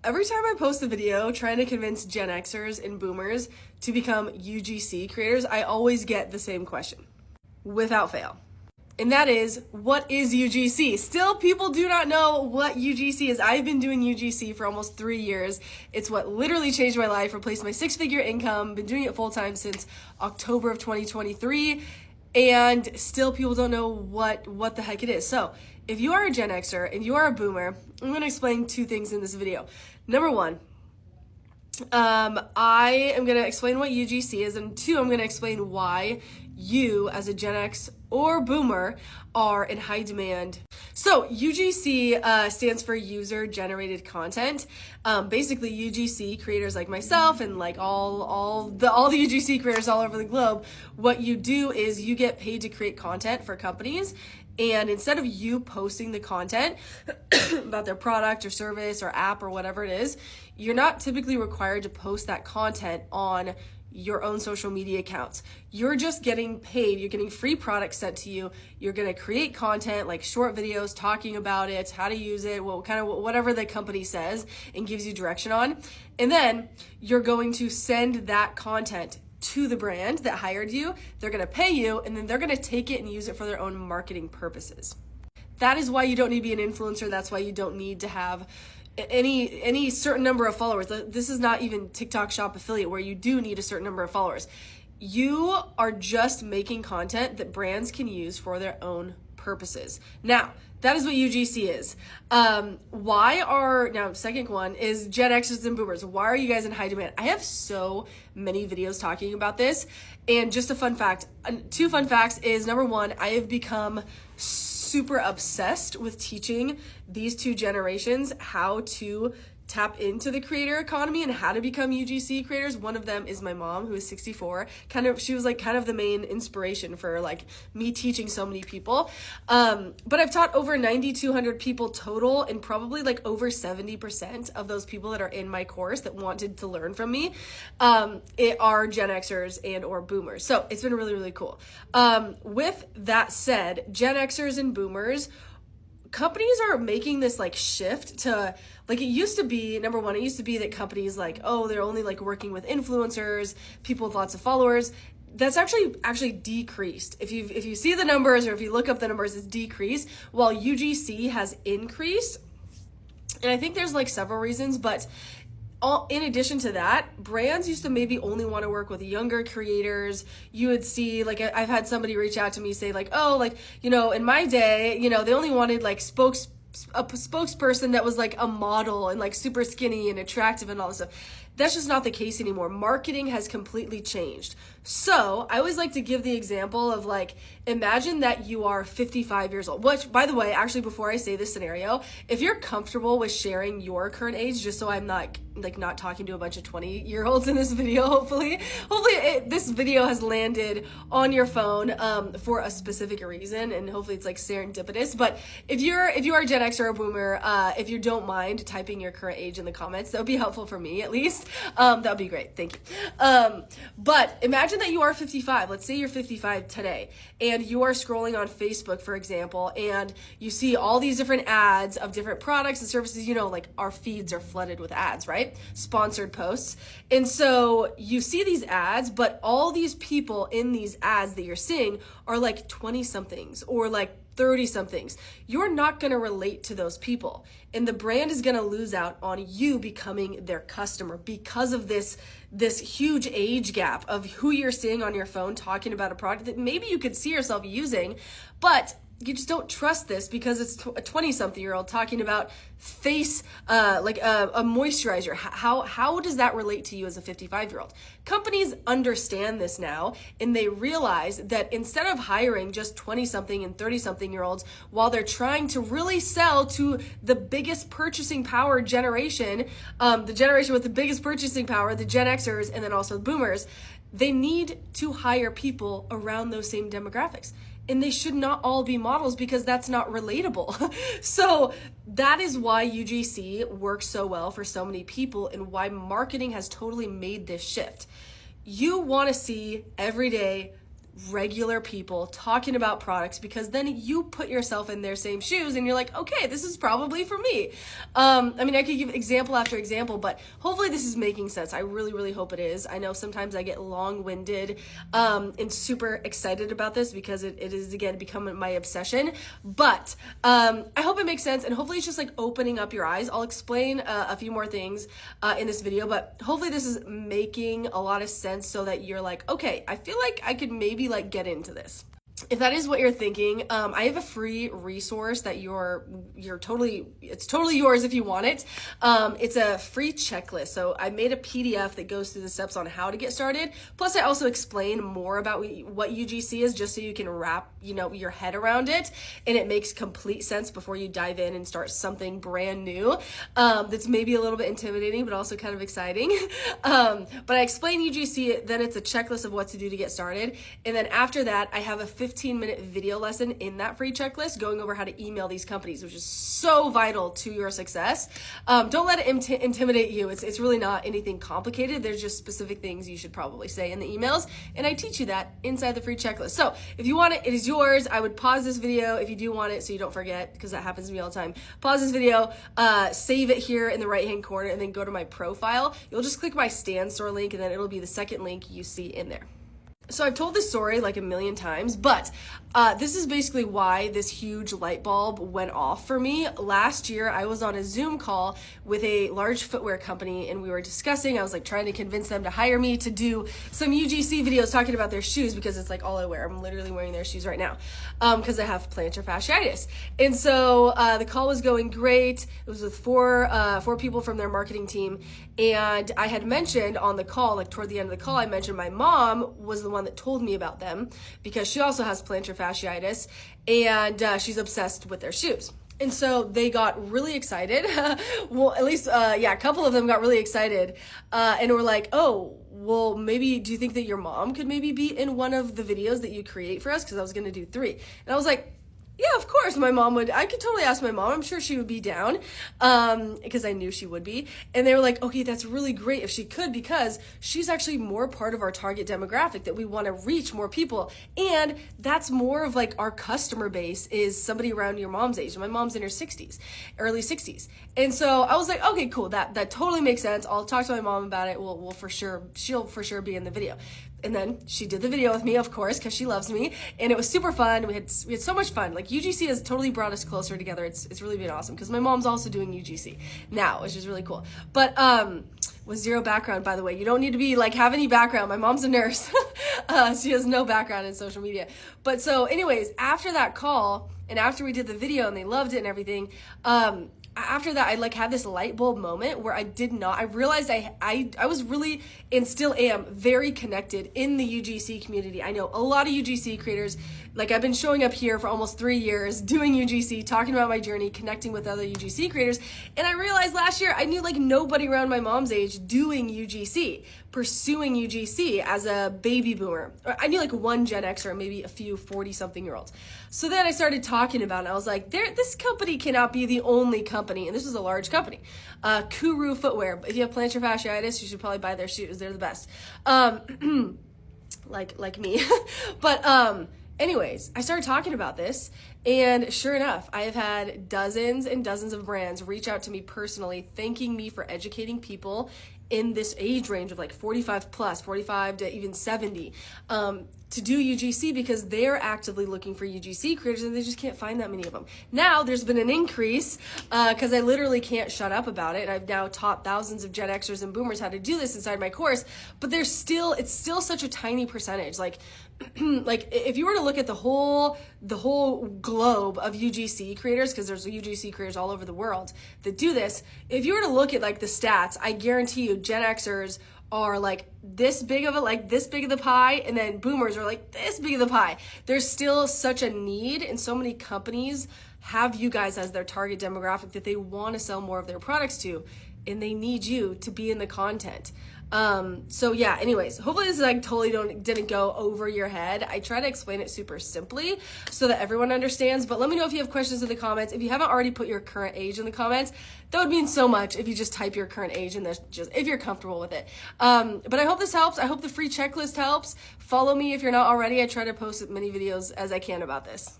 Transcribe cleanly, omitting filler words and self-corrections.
Every time I post a video trying to convince Gen Xers and Boomers to become UGC creators, I always get the same question, without fail. And that is, what is UGC? Still, people do not know what UGC is. I've been doing UGC for almost 3 years. It's what literally changed my life, replaced my 6-figure income, been doing it full time since October of 2023. And still people don't know what the heck it is. So if you are a Gen Xer and you are a Boomer, I'm going to explain 2 things in this video. Number 1, I am going to explain what UGC is, and 2, I'm going to explain why you as a Gen X or Boomer are in high demand. So UGC stands for user generated content. Basically UGC creators like myself and like all the UGC creators all over the globe, what you do is you get paid to create content for companies. And instead of you posting the content about their product or service or app or whatever it is, you're not typically required to post that content on your own social media accounts. You're just getting paid. You're getting free products sent to you. You're going to create content like short videos talking about it, how to use it, whatever the company says and gives you direction on. And then you're going to send that content to the brand that hired you. They're going to pay you, and then they're going to take it and use it for their own marketing purposes. That is why you don't need to be an influencer. That's why you don't need to have any certain number of followers. This is not even TikTok Shop affiliate where you do need a certain number of followers. You are just making content that brands can use for their own purposes. Now, that is what UGC is. Second one is Gen Xers and Boomers. Why are you guys in high demand? I have so many videos talking about this. And just a fun fact, 2 fun facts is, number 1, I have become super obsessed with teaching these 2 generations how to tap into the creator economy and how to become UGC creators. One of them is my mom, who is 64. She was like kind of the main inspiration for like me teaching so many people. But I've taught over 9,200 people total, and probably like over 70% of those people that are in my course that wanted to learn from me are Gen Xers and or Boomers. So it's been really, really cool. With that said, Gen Xers and Boomers, companies are making this like shift to, like, it used to be, number 1, it used to be that companies like, oh, they're only like working with influencers, people with lots of followers. That's actually decreased. If you see the numbers, or if you look up the numbers, it's decreased, while UGC has increased. And I think there's like several reasons, but in addition to that, brands used to maybe only want to work with younger creators. You would see, like, I've had somebody reach out to me say like, oh, like, in my day, they only wanted like a spokesperson that was like a model and like super skinny and attractive and all this stuff. That's just not the case anymore. Marketing has completely changed. So I always like to give the example of, like, imagine that you are 55 years old, which, by the way, actually, before I say this scenario, if you're comfortable with sharing your current age, just so I'm not talking to a bunch of 20-year-olds in this video, hopefully this video has landed on your phone for a specific reason, and hopefully it's like serendipitous. But if you are a Gen X or a Boomer, if you don't mind typing your current age in the comments, that would be helpful for me, at least. That would be great. Thank you. But imagine that you are 55. Let's say you're 55 today, and you are scrolling on Facebook, for example, and you see all these different ads of different products and services. Like, our feeds are flooded with ads, right? Sponsored posts. And so you see these ads, but all these people in these ads that you're seeing are like 20 somethings or like 30 somethings. You're not going to relate to those people, and the brand is going to lose out on you becoming their customer because of this huge age gap of who you're seeing on your phone talking about a product that maybe you could see yourself using, but you just don't trust this because it's a 20-something-year-old talking about face, like a moisturizer. How does that relate to you as a 55-year-old? Companies understand this now, and they realize that instead of hiring just 20-something and 30-something-year-olds while they're trying to really sell to the biggest purchasing power generation, the generation with the biggest purchasing power, the Gen Xers, and then also Boomers, they need to hire people around those same demographics. And they should not all be models because that's not relatable. So that is why UGC works so well for so many people and why marketing has totally made this shift. You want to see everyday regular people talking about products, because then you put yourself in their same shoes and you're like, okay, this is probably for me. I mean, I could give example after example, but hopefully this is making sense. I really, really hope it is. I know sometimes I get long-winded and super excited about this because it is, again, becoming my obsession, but I hope it makes sense, and hopefully it's just like opening up your eyes. I'll explain a few more things in this video, but hopefully this is making a lot of sense so that you're like, okay, I feel like I could maybe like get into this. If that is what you're thinking, I have a free resource that it's totally yours if you want it. It's a free checklist. So I made a PDF that goes through the steps on how to get started. Plus I also explain more about what UGC is, just so you can wrap, your head around it, and it makes complete sense before you dive in and start something brand new. That's maybe a little bit intimidating, but also kind of exciting. But I explain UGC, then it's a checklist of what to do to get started. And then after that, I have a 15-minute video lesson in that free checklist going over how to email these companies, which is so vital to your success. Don't let it intimidate you. It's really not anything complicated. There's just specific things you should probably say in the emails, and I teach you that inside the free checklist. So if you want it, it is yours. I would pause this video if you do want it so you don't forget, because that happens to me all the time. Pause this video, save it here in the right-hand corner, and then go to my profile. You'll just click my Stan Store link, and then it'll be the second link you see in there. So I've told this story like a million times, but this is basically why this huge light bulb went off for me. Last year, I was on a Zoom call with a large footwear company, and we were discussing, I was like trying to convince them to hire me to do some UGC videos talking about their shoes, because it's like all I wear. I'm literally wearing their shoes right now because I have plantar fasciitis. And so the call was going great. It was with four people from their marketing team. And I had mentioned on the call, like toward the end of the call, I mentioned my mom was the one that told me about them, because she also has plantar fasciitis, and she's obsessed with their shoes. And so they got really excited. Well, at least, a couple of them got really excited and were like, oh, well, maybe, do you think that your mom could maybe be in one of the videos that you create for us? Because I was going to do 3. And I was like, yeah, of course my mom would. I could totally ask my mom. I'm sure she would be down, because I knew she would be. And they were like, okay, that's really great if she could, because she's actually more part of our target demographic, that we want to reach more people. And that's more of like our customer base is somebody around your mom's age. My mom's in her 60s, early 60s. And so I was like, okay, cool. That totally makes sense. I'll talk to my mom about it. She'll for sure be in the video. And then she did the video with me, of course, because she loves me, and it was super fun. We had so much fun. Like, UGC has totally brought us closer together. It's really been awesome, because my mom's also doing UGC now, which is really cool. But with zero background, by the way. You don't need to be like have any background. My mom's a nurse. She has no background in social media. But so anyways, after that call and after we did the video and they loved it and everything, after that, I like had this light bulb moment where I realized I was really, and still am, very connected in the UGC community. I know a lot of UGC creators. Like, I've been showing up here for almost 3 years, doing UGC, talking about my journey, connecting with other UGC creators. And I realized last year I knew like nobody around my mom's age doing UGC, pursuing UGC as a baby boomer. I knew like one Gen Xer, maybe a few 40-something-year-olds. So then I started talking about it. I was like, this company cannot be the only company. And this was a large company. Kuru Footwear. If you have plantar fasciitis, you should probably buy their shoes. They're the best. Like me. But anyways, I started talking about this, and sure enough, I have had dozens and dozens of brands reach out to me personally, thanking me for educating people in this age range of like 45 plus, 45 to even 70, to do UGC, because they're actively looking for UGC creators and they just can't find that many of them. Now there's been an increase because I literally can't shut up about it. And I've now taught thousands of Gen Xers and Boomers how to do this inside my course, but it's still such a tiny percentage. Like, like if you were to look at the whole globe of UGC creators, because there's UGC creators all over the world that do this, if you were to look at like the stats, I guarantee you Gen Xers are like this big of the pie, and then boomers are like this big of the pie. There's still such a need, and so many companies have you guys as their target demographic that they want to sell more of their products to. and they need you to be in the content. So yeah, anyways, hopefully this is like totally didn't go over your head. I try to explain it super simply so that everyone understands, but let me know if you have questions in the comments. If you haven't already put your current age in the comments, that would mean so much if you just type your current age and if you're comfortable with it. But I hope this helps. I hope the free checklist helps. Follow me if you're not already. I try to post as many videos as I can about this.